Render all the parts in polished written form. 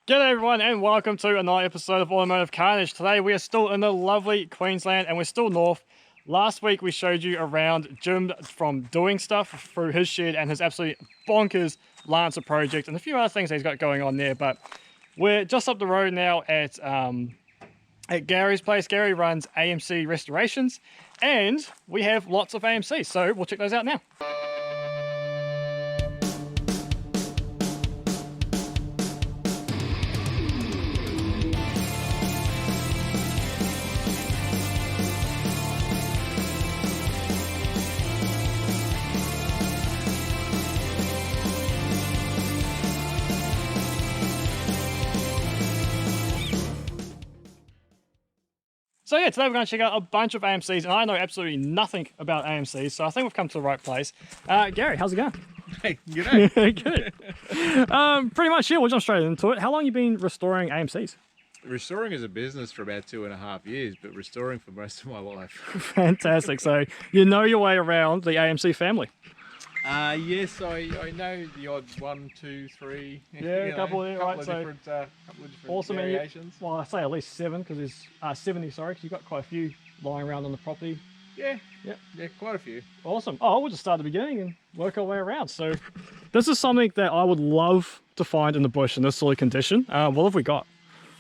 G'day everyone and welcome to another episode of Automotive Carnage. Today we are still in the lovely Queensland and we're still north. Last week we showed you around Jim from doing stuff through his shed and his absolutely bonkers Lancer project and a few other things that he's got going on there. But we're just up the road now at Gary's place. Gary runs AMC Restorations and we have lots of AMC, so we'll check those out now. So yeah, today we're going to check out a bunch of AMCs, and I know absolutely nothing about AMCs, so I think we've come to the right place. Gary, how's it going? Hey, g'day. Good. Pretty much, yeah, we'll jump straight into it. How long have you been restoring AMCs? Restoring is a business for about 2.5 years, but restoring for most of my life. Fantastic. So you know your way around the AMC family. Yes, I know the odd 1, 2, 3. Yeah, a couple of different awesome variations. Well, I say at least 7 because there's 70. Sorry, because you've got quite a few lying around on the property. Yeah, quite a few. Awesome. Oh, we'll just start at the beginning and work our way around. So this is something that I would love to find in the bush in this sort of condition. What have we got?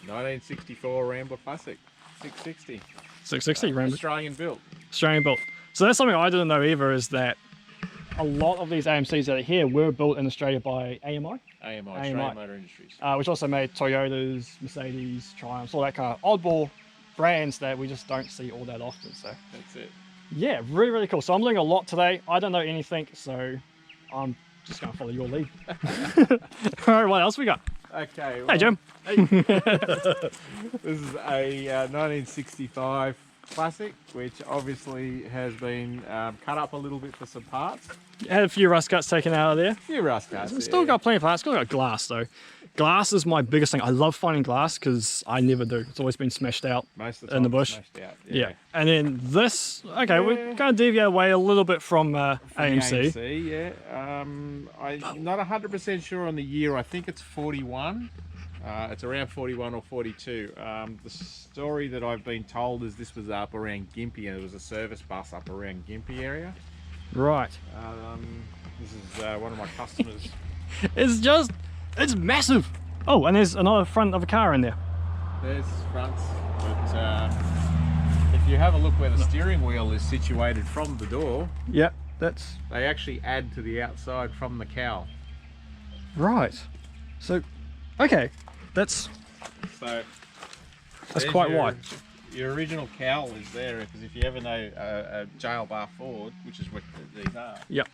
1964 Rambler Classic, 660. 660 Rambler. Australian built. Australian built. So that's something I didn't know either, is that a lot of these AMCs that are here were built in Australia by AMI. Australian Motor Industries. Which also made Toyotas, Mercedes, Triumphs, all that kind of oddball brands that we just don't see all that often. So that's it. Yeah, really, really cool. So I'm learning a lot today. I don't know anything, so I'm just going to follow your lead. All right, what else we got? Okay. Well, hey, Jim. Hey. This is a 1965 Classic, which obviously has been cut up a little bit for some parts. Had a few rust cuts taken out of there. A few rust cuts. It's still got plenty of parts. Still got glass though. Glass is my biggest thing. I love finding glass because I never do. It's always been smashed out most of the time in the bush. Smashed out. Yeah. And then this. Okay, we're going to deviate away a little bit from AMC. AMC, yeah. I'm not 100% sure on the year. I think it's 41. It's around 41 or 42. The story that I've been told is this was up around Gympie, and it was a service bus up around Gympie area. Right. This is one of my customers. It's massive. Oh, and there's another front of a car in there. There's fronts, but if you have a look where the steering wheel is situated from the door, yep, they actually add to the outside from the cowl. Right. So, okay. That's quite wide. Your original cowl is there because if you ever know a jail bar Ford, which is what these are. Yep.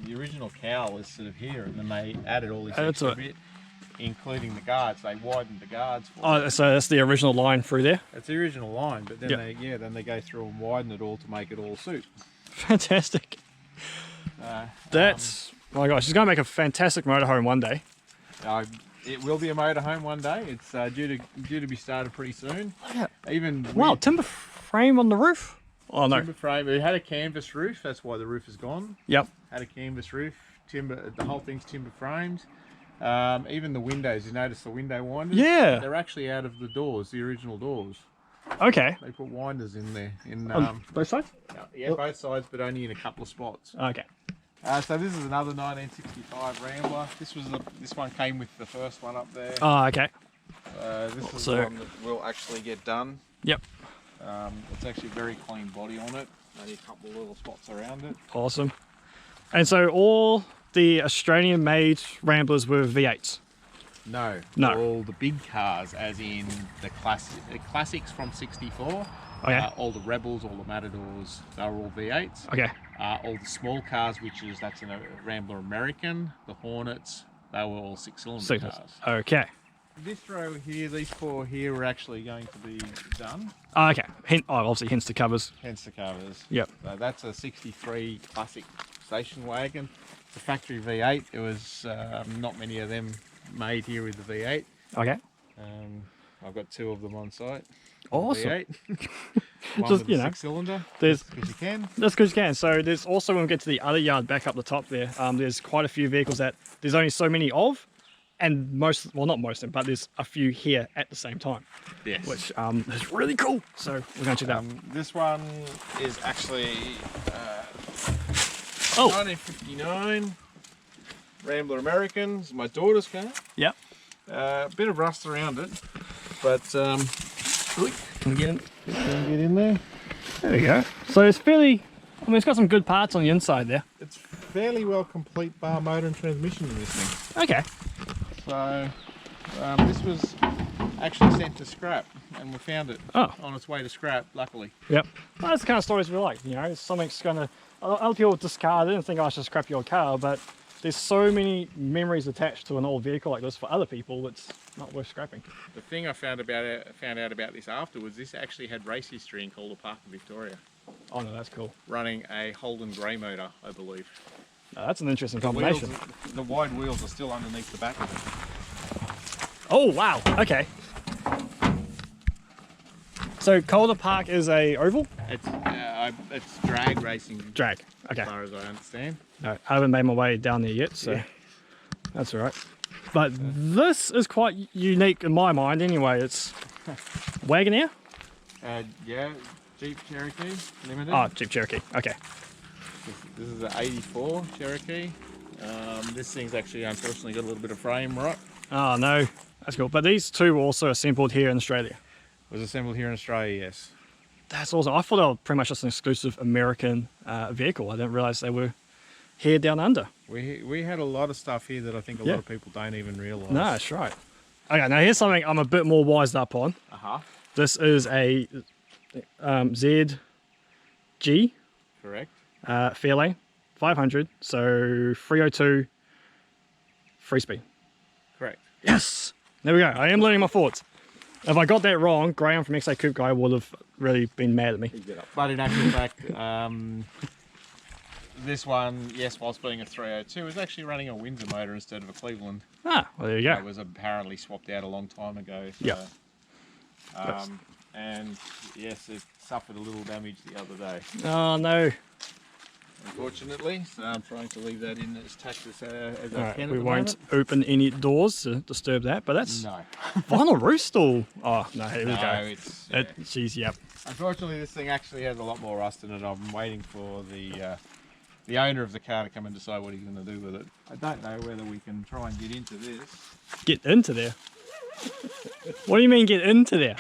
The original cowl is sort of here, and then they added all this extra bit, including the guards. They widened the guards for oh, so that's the original line through there. It's the original line, but then then they go through and widen it all to make it all suit. Fantastic. That's my gosh, it's going to make a fantastic motorhome one day. It will be a motorhome one day. It's due to be started pretty soon. Even wow, timber frame on the roof. Oh no, timber frame. It had a canvas roof. That's why the roof is gone. Yep. Had a canvas roof. Timber. The whole thing's timber framed. Even the windows. You notice the window winders? Yeah. They're actually out of the doors. The original doors. Okay. They put winders in there. Both sides? Yeah, both sides, but only in a couple of spots. Okay. So this is another 1965 Rambler. This one came with the first one up there. Oh, okay. This is the one that will actually get done. Yep. It's actually a very clean body on it. Only a couple of little spots around it. Awesome. And so all the Australian-made Ramblers were V8s? No. All the big cars, as in the classics from '64. Okay. All the Rebels, all the Matadors, they're all V8s. Okay. All the small cars, that's a Rambler American, the Hornets, they were all 6-cylinder cars. Okay. This row here, these 4 here are actually going to be done. Okay. Obviously, hence the covers. Hence the covers. Yep. So that's a '63 classic station wagon. It's a factory V8. There was not many of them made here with the V8. Okay. I've got 2 of them on site. Awesome. V8. One with a 6-cylinder. That's because you can. That's because you can. So there's also, when we get to the other yard back up the top there, there's quite a few vehicles that there's only so many of, and most, well, not most of them, but there's a few here at the same time. Yes. Which is really cool. So we're going to check that out. This one is actually 1959 Rambler American. It's my daughter's car. Yep. A bit of rust around it, but Can we get in? can get in there. There we go. So it's fairly, I mean, it's got some good parts on the inside there. It's fairly well complete, bar motor and transmission in this thing. Okay. So this was actually sent to scrap, and we found it on its way to scrap, luckily. Yep. Well, that's the kind of stories we like, you know, something's gonna, other people discard it and think, oh, I should scrap your car, but there's so many memories attached to an old vehicle like this for other people, it's not worth scrapping. The thing I found out about this afterwards, this actually had race history in Calder Park in Victoria. Oh no, that's cool. Running a Holden grey motor, I believe. No, that's an interesting The combination. wheels, the wide wheels are still underneath the back of it. Oh wow, okay. So Calder Park is a oval? It's drag racing, Drag, okay. as far as I understand. No, I haven't made my way down there yet, so that's all right. But this is quite unique in my mind anyway. It's Wagoneer? Yeah, Jeep Cherokee Limited. Oh, Jeep Cherokee, okay. This is an 84 Cherokee. This thing's actually unfortunately got a little bit of frame rot. Oh no, that's cool. But these two were also assembled here in Australia. It was assembled here in Australia, yes. That's awesome. I thought they were pretty much just an exclusive American vehicle. I didn't realise they were here down under. We had a lot of stuff here that I think a lot of people don't even realise. No, that's right. Okay, now here's something I'm a bit more wised up on. This is a ZG Correct. Fairlane 500, so 302 free speed. Correct. Yes! There we go. I am learning my thoughts. If I got that wrong, Graham from XA Coupe Guy would have really been mad at me. But in actual fact, this one, yes, whilst being a 302, is actually running a Windsor motor instead of a Cleveland. Ah, well, there you go. It was apparently swapped out a long time ago. So, yeah. And yes, it suffered a little damage the other day, Oh no. unfortunately. So I'm trying to leave that in as tact as I Alright, can. we at the won't open any doors to disturb that, but that's moment. vinyl roof still. Oh no, here we No, go. it's. Geez, yep. Unfortunately, this thing actually has a lot more rust in it. I'm waiting for the owner of the car to come and decide what he's going to do with it. I don't know whether we can try and get into this. Get into there? What do you mean get into there?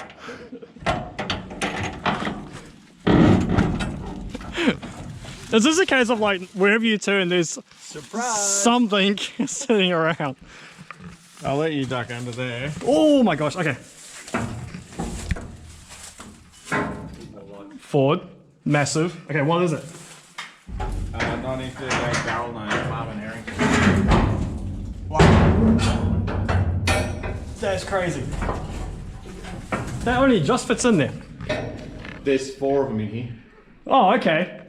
Is this a case of like wherever you turn there's something sitting around? I'll let you duck under there. Oh my gosh, okay. Ford, massive. Okay, what is it? 1938 barrel name, Marvin Harrington. That's crazy. That only just fits in there. There's 4 of them in here. Oh, okay.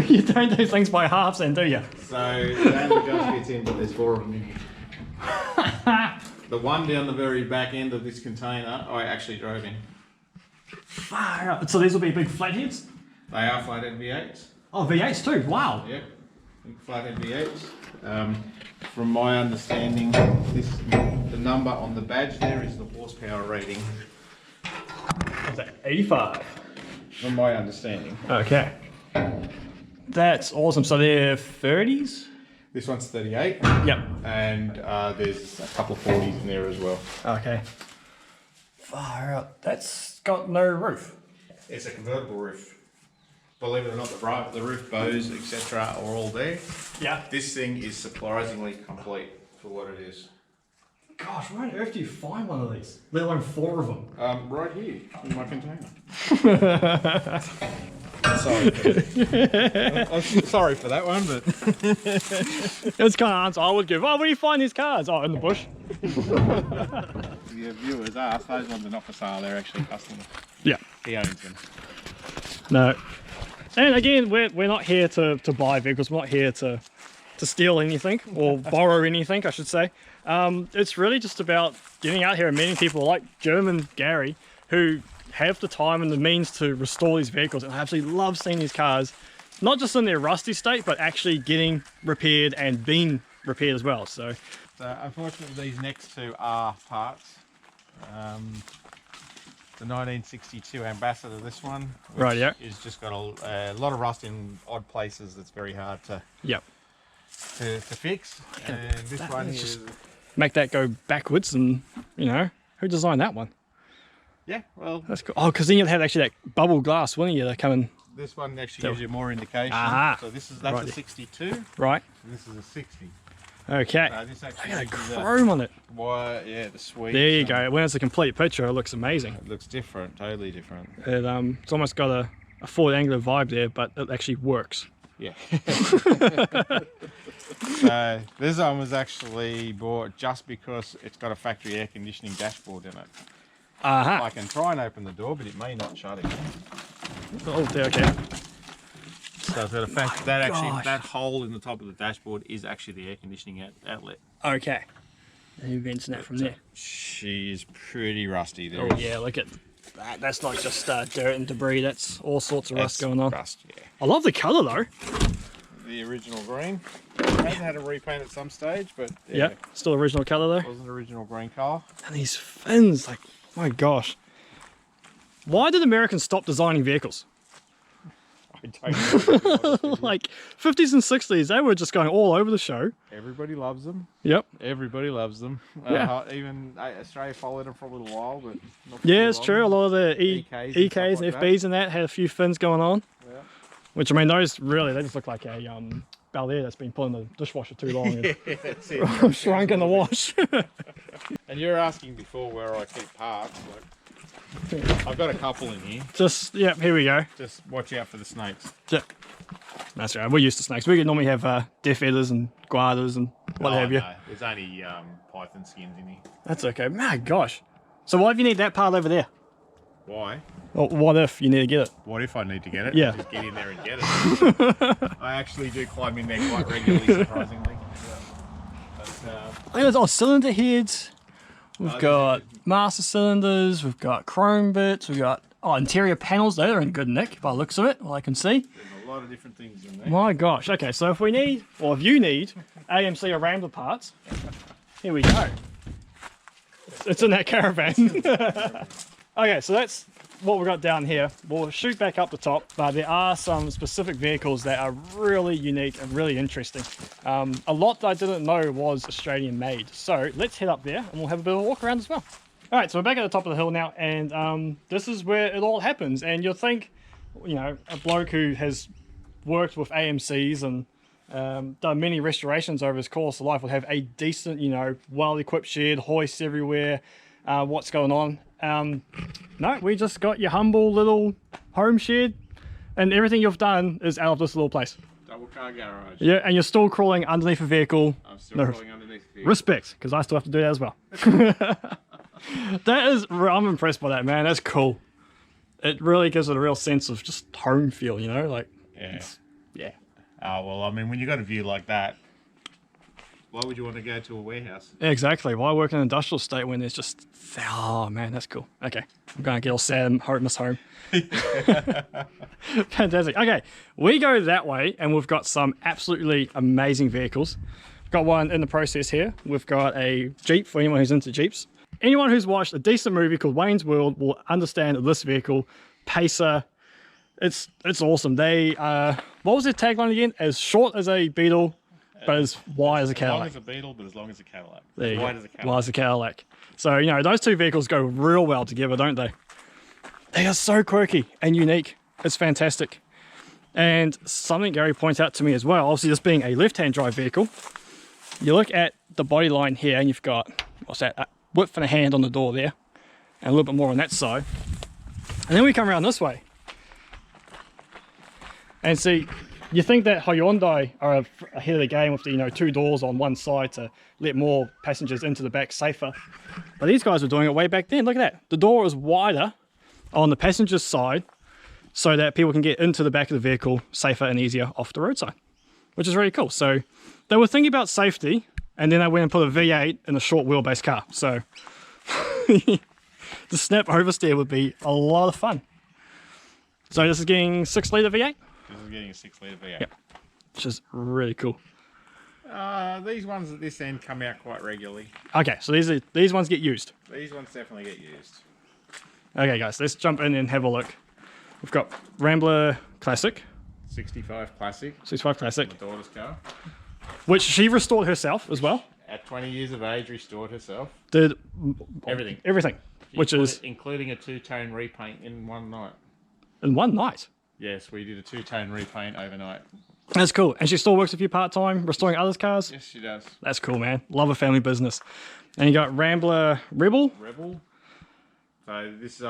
You don't do things by halves then, do you? So that only just fits in, but there's 4 of them in here. The one down the very back end of this container, I actually drove in. Far out. So these will be big flatheads? They are flathead V8s. Oh, V8s too, wow. Yep, big flathead V8s. From my understanding, the number on the badge there is the horsepower rating. What's that, 85? From my understanding. Okay. That's awesome. So they're 30s? This one's 38. Yep. And there's a couple of 40s in there as well. Okay. Far out. That's got no roof. It's a convertible roof. Believe it or not, the roof bows, etc. are all there. Yeah. This thing is surprisingly complete for what it is. Gosh, where on earth do you find one of these? Let alone 4 of them. Right here in my container. I'm sorry for that one, but It's kind of answer I would give. Oh, where do you find these cars? Oh, in the bush. your viewers ask, those ones are not for sale, they're actually custom. Yeah. He owns them. No. And again, we're not here to buy vehicles. We're not here to steal anything or borrow anything, I should say. It's really just about getting out here and meeting people like Jim and Gary who have the time and the means to restore these vehicles. And I absolutely love seeing these cars, not just in their rusty state, but actually getting repaired and being repaired as well. So Unfortunately, these next two are parts. The 1962 Ambassador, this one, which Right, yeah. is just got a lot of rust in odd places. That's very hard to fix. And this one is make that go backwards, and you know, who designed that one? Yeah, well, that's cool. Oh, because then you'd have actually that bubble glass, wouldn't you? That coming. This one actually gives you more indication. So that's a 62. Right. And this is a 60. Okay. This actually I got a chrome on it. Why? Yeah, the sweet. There you go. When it's a complete picture, it looks amazing. It looks different, totally different. It's almost got a Ford Angler vibe there, but it actually works. Yeah. So this one was actually bought just because it's got a factory air conditioning dashboard in it. I can try and open the door, but it may not shut again. Oh, there, okay. So the fact that hole in the top of the dashboard is actually the air conditioning outlet. Okay. And who vents that from there? She is pretty rusty there. Oh yeah, look at that. That's not just dirt and debris. That's all sorts of rust going on. Rust, yeah. I love the colour though. The original green. Hasn't had a repaint at some stage, but yeah, still original colour though. Wasn't original green colour. And these fins, like, my gosh. Why did Americans stop designing vehicles? I don't know. Like 50s and 60s, they were just going all over the show. Everybody loves them. Yep. Everybody loves them. Yeah. Even Australia followed them for a little while, but not for yeah, it's long. true. A lot of the EKs and FBs and that had a few fins going on. Yeah. Which, I mean, those really, they just look like a Bel Air that's been put in the dishwasher too long. Yeah, that's it. Shrunk in the wash. And you're asking before where I keep parts. Like, I've got a couple in here. Just, yeah, here we go. Just watch out for the snakes. Yeah. That's right, we're used to snakes. We normally have deaf feathers and guadas and what have you. No, there's only python skins in here. That's okay. My gosh. So why if you need that part over there? Why? Well, what if you need to get it? What if I need to get it? Yeah. Just get in there and get it. I actually do climb in there quite regularly, surprisingly. Yeah. But, Look at those cylinder heads. We've got master cylinders. We've got chrome bits. We've got interior panels. They're in good nick by the looks of it, all I can see. there's a lot of different things in there. My gosh. Okay, so if we need, or if you need, AMC or Rambler parts, here we go. It's in that caravan. Okay, so that's what we've got down here. We'll shoot back up the top, but there are some specific vehicles that are really unique and really interesting. A lot that I didn't know was Australian made. So let's head up there and we'll have a bit of a walk around as well. All right, so we're back at the top of the hill now, and this is where it all happens. And you'll think, you know, a bloke who has worked with AMCs and done many restorations over his course of life will have a decent, you know, well-equipped shed, hoists everywhere, what's going on. No, we just got your humble little home shed, and everything you've done is out of this little place. Double car garage. Yeah, and you're still crawling underneath a vehicle. I'm still crawling underneath the vehicle. Respect, because I still have to do that as well. I'm impressed by that, man. That's cool. It really gives it a real sense of just home feel, you know, like. Yeah. Yeah. Oh, well, I mean, when you got a view like that, why would you want to go to a warehouse? Exactly. Why work in an industrial state when there's just, oh man, that's cool. Okay, I'm going to get all sad and miss home. Fantastic. Okay, we go that way and we've got some absolutely amazing vehicles. We've got one in the process here. We've got a Jeep for anyone who's into Jeeps. Anyone who's watched a decent movie called Wayne's World will understand this vehicle, Pacer. It's awesome. They, what was their tagline again? As short as a Beetle, but as wide as a Cadillac. As long as a Beetle, but as long as a Cadillac. There you wide go. as a Cadillac. Wide as a Cadillac. So, you know, those two vehicles go real well together, don't they? They are so quirky and unique. It's fantastic. And something Gary points out to me as well, obviously this being a left-hand drive vehicle, you look at the body line here and you've got, what's that, a width and a hand on the door there, and a little bit more on that side. And then we come around this way. And see, you think that Hyundai are ahead of the game with the, you know, two doors on one side to let more passengers into the back safer. But these guys were doing it way back then. Look at that. The door is wider on the passenger's side so that people can get into the back of the vehicle safer and easier off the roadside, which is really cool. So they were thinking about safety, and then they went and put a V8 in a short wheelbase car. So the snap oversteer would be a lot of fun. So this is getting 6 litre V8. This is getting a 6 litre V8. Yep. Which is really cool. These ones at this end come out quite regularly. Okay, so these ones get used. These ones definitely get used. Okay, guys, let's jump in and have a look. We've got Rambler Classic, 65 Classic. 65 Classic, My daughter's car. which she restored herself as well. At 20 years of age, restored herself. Did Everything. everything, which is including a two-tone repaint in one night. in one night. Yes, we did a two-tone repaint overnight. That's cool. And she still works with you part-time, restoring others' cars? Yes, she does. That's cool, man. Love a family business. And you got Rambler Rebel. Rebel. So this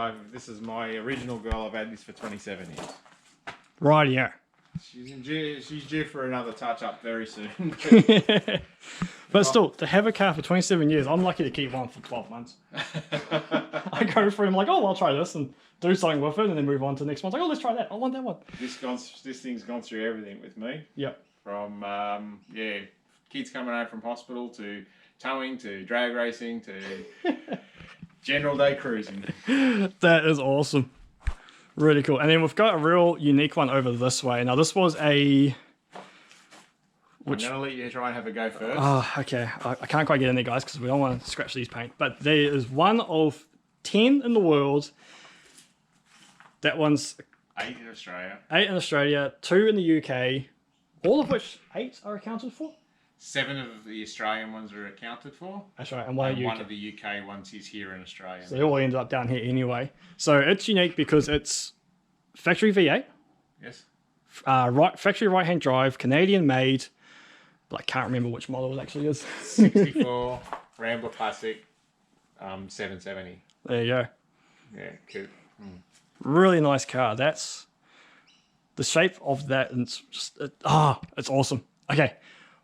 is my original girl. I've had this for 27 years. Right, yeah. She's due for another touch-up very soon. But still, to have a car for 27 years, I'm lucky to keep one for 12 months. I go through, I'm like, oh, I'll try this and do something with it and then move on to the next one. It's like, oh, let's try that. I want that one. This thing's gone through everything with me. Yep. From, kids coming home from hospital to towing to drag racing to general day cruising. That is awesome. Really cool. And then we've got a real unique one over this way. Now, this was a... I'm going to let you try and have a go first. Oh, okay. I can't quite get in there, guys, because we don't want to scratch these paint. But there is one of 10 in the world. That one's 8 in Australia. 8 in Australia, 2 in the UK, all of which 8 are accounted for. 7 of the Australian ones are accounted for. That's right, and one of the UK ones is here in Australia. So they all ended up down here anyway. So it's unique because it's factory V8. Yes. Factory right-hand drive, Canadian made, but I can't remember which model it actually is. 64 Rambler Classic, 770. There you go. Yeah, cool. Really nice car. That's the shape of that, and it's just it's awesome. Okay,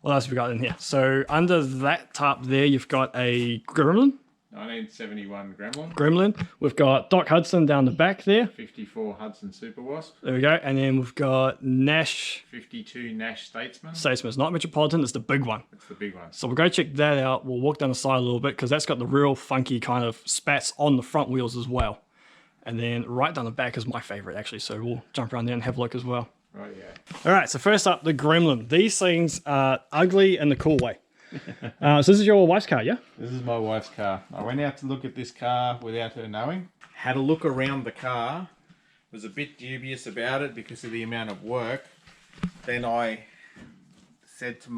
what else have we got in here? So under that tarp there, you've got a Gremlin. 1971 Gremlin. Gremlin. We've got Doc Hudson down the back there. 54 Hudson Super Wasp. There we go. And then we've got Nash. 52 Nash Statesman. Statesman. It's not Metropolitan, it's the big one. It's the big one. So we'll go check that out. We'll walk down the side a little bit because that's got the real funky kind of spats on the front wheels as well. And then right down the back is my favorite actually. So we'll jump around there and have a look as well. Right, yeah. All right. So first up, the Gremlin. These things are ugly in the cool way. So this is your wife's car, yeah? This is my wife's car. I went out to look at this car without her knowing. Had a look around the car. Was a bit dubious about it because of the amount of work. Then I said to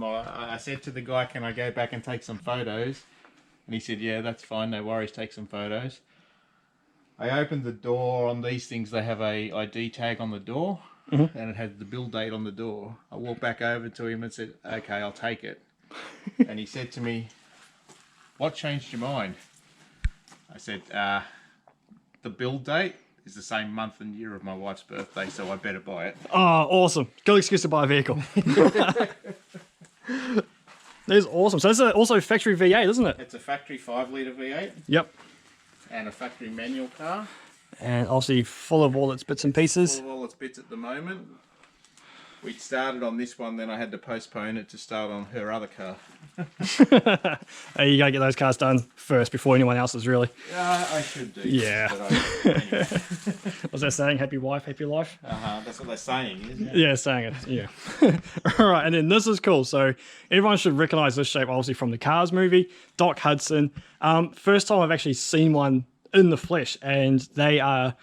the guy, can I go back and take some photos? And he said, yeah, that's fine. No worries. Take some photos. I opened the door. On these things, they have a ID tag on the door. Mm-hmm. And it had the build date on the door. I walked back over to him and said, okay, I'll take it. And he said to me, what changed your mind? I said, the build date is the same month and year of my wife's birthday, so I better buy it. Oh, awesome. Good excuse to buy a vehicle. That is awesome. So this is also factory V8, isn't it? It's a factory 5-litre V8. Yep. And a factory manual car. And obviously full of all its bits and pieces. Full of all its bits at the moment. We started on this one, then I had to postpone it to start on her other car. Hey, you gotta get those cars done first before anyone else's, really. Yeah, I should do. Yeah. Anyway. What's that saying? Happy wife, happy life? That's what they're saying, isn't it? Yeah, saying it. Yeah. All right, and then this is cool. So everyone should recognize this shape, obviously, from the Cars movie. Doc Hudson. First time I've actually seen one in the flesh, and they are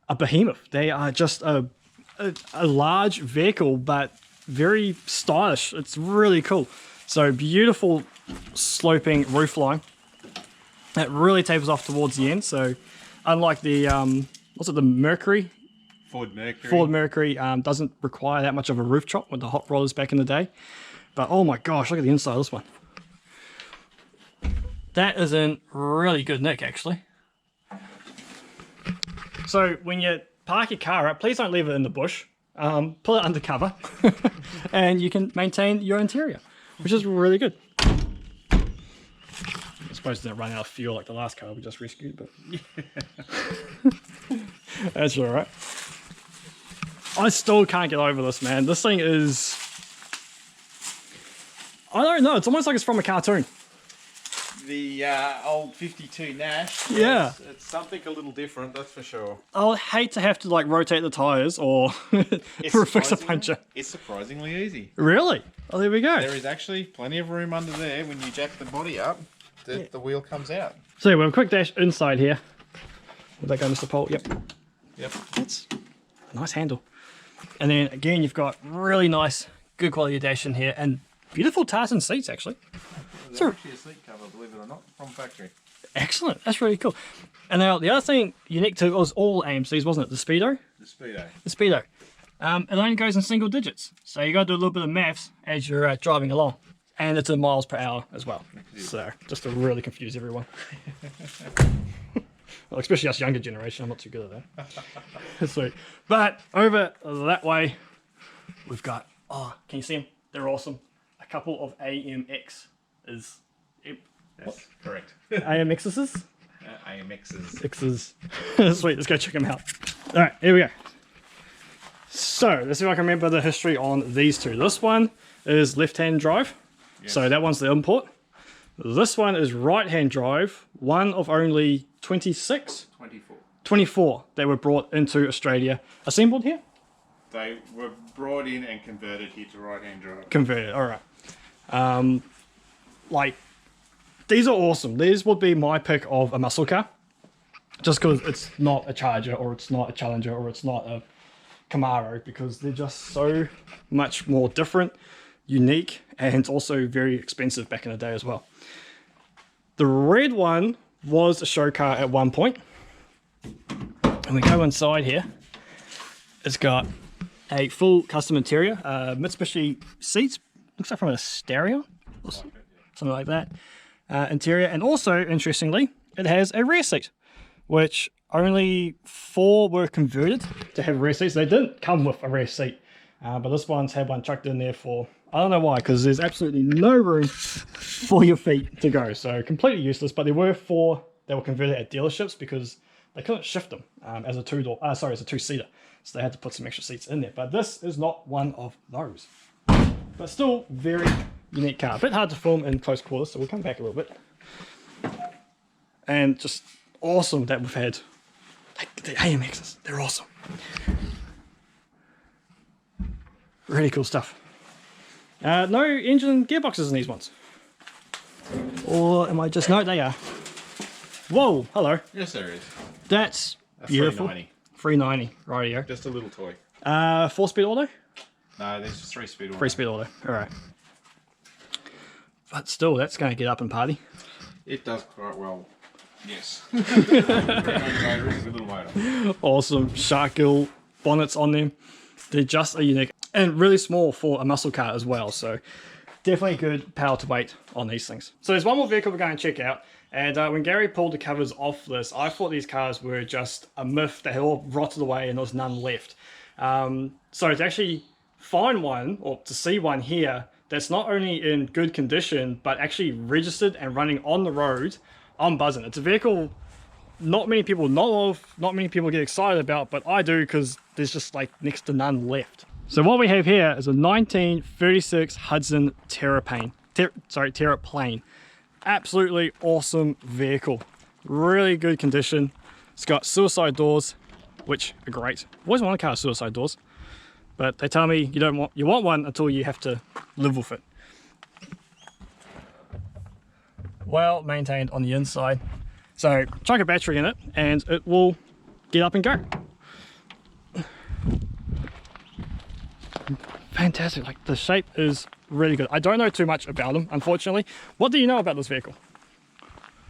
a behemoth. They are just a large vehicle, but very stylish. It's really cool. So beautiful sloping roofline that really tapers off towards the end. So unlike the what's it, the Mercury? Ford Mercury. Ford Mercury doesn't require that much of a roof chop with the hot rollers back in the day. But oh my gosh, look at the inside of this one. That is in really good nick, actually. So when you park your car up, please don't leave it in the bush. Pull it under cover and you can maintain your interior, which is really good. I suppose it didn't run out of fuel like the last car we just rescued, but that's all right. I still can't get over this, man. This thing is, I don't know, it's almost like it's from a cartoon. the old 52 Nash. Yeah. It's something a little different, that's for sure. I'll hate to have to like rotate the tires or fix a puncture. It's surprisingly easy. Really? Oh, there we go. There is actually plenty of room under there when you jack the body up. The wheel comes out. So we have a quick dash inside here. Will that go, Mr. Pole? Yep. Yep. That's a nice handle. And then again, you've got really nice, good quality dash in here and beautiful tartan seats actually. There's actually a seat cover, believe it or not, from factory. Excellent. That's really cool. And now the other thing unique to was all AMCs, wasn't it? The Speedo? The Speedo. The Speedo. It only goes in single digits. So you got to do a little bit of maths as you're driving along. And it's in miles per hour as well. So just to really confuse everyone. Well, especially us younger generation, I'm not too good at that. Sweet. But over that way, we've got, oh, can you see them? They're awesome. A couple of AMX is... That's correct. AMXs? AMXs. X's. Sweet, let's go check them out. All right, here we go. So, let's see if I can remember the history on these two. This one is left-hand drive. Yes. So that one's the import. This one is right-hand drive, one of only 26? 24. 24 that were brought into Australia. Assembled here? They were brought in and converted here to right-hand drive. Converted, all right. Like, these are awesome. These would be my pick of a muscle car. Just because it's not a Charger or it's not a Challenger or it's not a Camaro, because they're just so much more different, unique, and also very expensive back in the day as well. The red one was a show car at one point. And we go inside here. It's got a full custom interior, Mitsubishi seats, looks like from a stereo, or something like that. Interior, and also, interestingly, it has a rear seat, which only 4 were converted to have rear seats. They didn't come with a rear seat, but this one's had one chucked in there for, I don't know why, because there's absolutely no room for your feet to go. So completely useless, but there were 4 that were converted at dealerships because they couldn't shift them as a two-seater. So they had to put some extra seats in there. But this is not one of those. But still very unique car. A bit hard to film in close quarters, so we'll come back a little bit. And just awesome that we've had the AMXs. They're awesome. Really cool stuff. No engine gearboxes in these ones. Or am I just... No, they are. Whoa, hello. Yes, there is. That's beautiful. 390. 390, rightio. Just a little toy. 4-speed auto? No, there's 3-speed auto. 3-speed auto, alright. But still, that's going to get up and party. It does quite well. Yes. A little motor. Awesome. Shark gill bonnets on them. They're just a unique and really small for a muscle car as well. So definitely good power to weight on these things. So there's one more vehicle we're going to check out. And when Gary pulled the covers off this, I thought these cars were just a myth. They had all rotted away and there was none left. So to actually find one, or to see one here, that's not only in good condition, but actually registered and running on the road, I'm buzzing. It's a vehicle not many people know of, not many people get excited about, but I do because there's just like next to none left. So what we have here is a 1936 Hudson Terraplane. Absolutely awesome vehicle. Really good condition. It's got suicide doors, which are great. Always want a car with suicide doors, but they tell me you want one until you have to live with it. Well maintained on the inside. So chuck a battery in it and it will get up and go. Fantastic, like the shape is really good. I don't know too much about them, unfortunately. What do you know about this vehicle?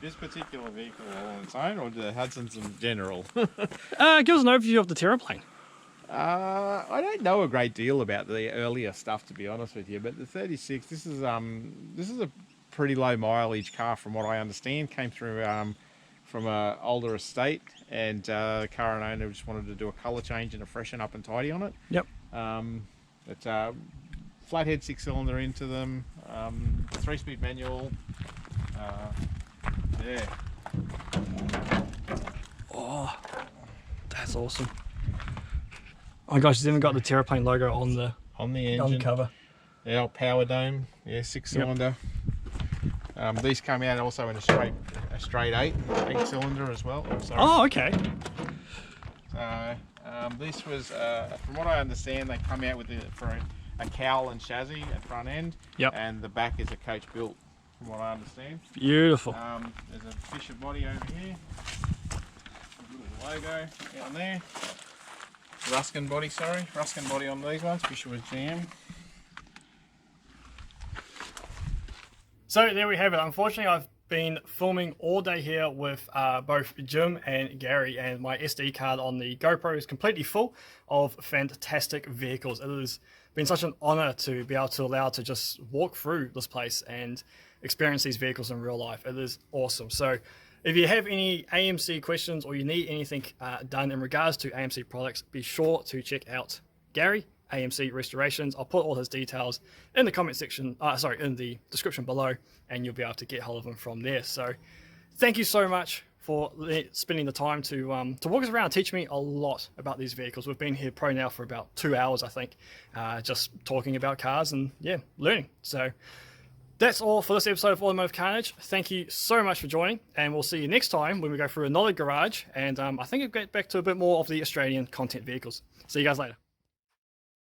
This particular vehicle on its own, or the Hudsons in general? Give us an overview of the Terraplane. I don't know a great deal about the earlier stuff, to be honest with you, but the 36, this is a pretty low mileage car from what I understand. Came through from an older estate, and the car and owner just wanted to do a colour change and a freshen up and tidy on it. Yep. It's a flathead 6-cylinder into them, 3-speed manual. Yeah. Oh, that's awesome. Oh my gosh, it's even got the Terraplane logo on the engine. On the cover. Yeah, power dome. Yeah, 6-cylinder. These come out also in a straight 8 cylinder as well. Sorry. Oh, okay. So this was, from what I understand, they come out with for a cowl and chassis at front end. Yep. And the back is a coach built, from what I understand. Beautiful. There's a Fisher body over here. A little logo down there. Ruskin body, sorry. Ruskin body on these ones. Fisher was GM. So there we have it. Unfortunately, I've been filming all day here with both Jim and Gary, and my SD card on the GoPro is completely full of fantastic vehicles. It has been such an honor to be able to allow to just walk through this place and experience these vehicles in real life. It is awesome. So if you have any AMC questions or you need anything done in regards to AMC products, be sure to check out Gary, AMC Restorations. I'll put all his details in the comment section, in the description below, and you'll be able to get hold of him from there. So thank you so much for spending the time to walk us around, teach me a lot about these vehicles. We've been here pro now for about 2 hours, I think, just talking about cars and yeah, learning. So that's all for this episode of Automotive Carnage. Thank you so much for joining, and we'll see you next time when we go through another garage, and I think we'll get back to a bit more of the Australian content vehicles. See you guys later.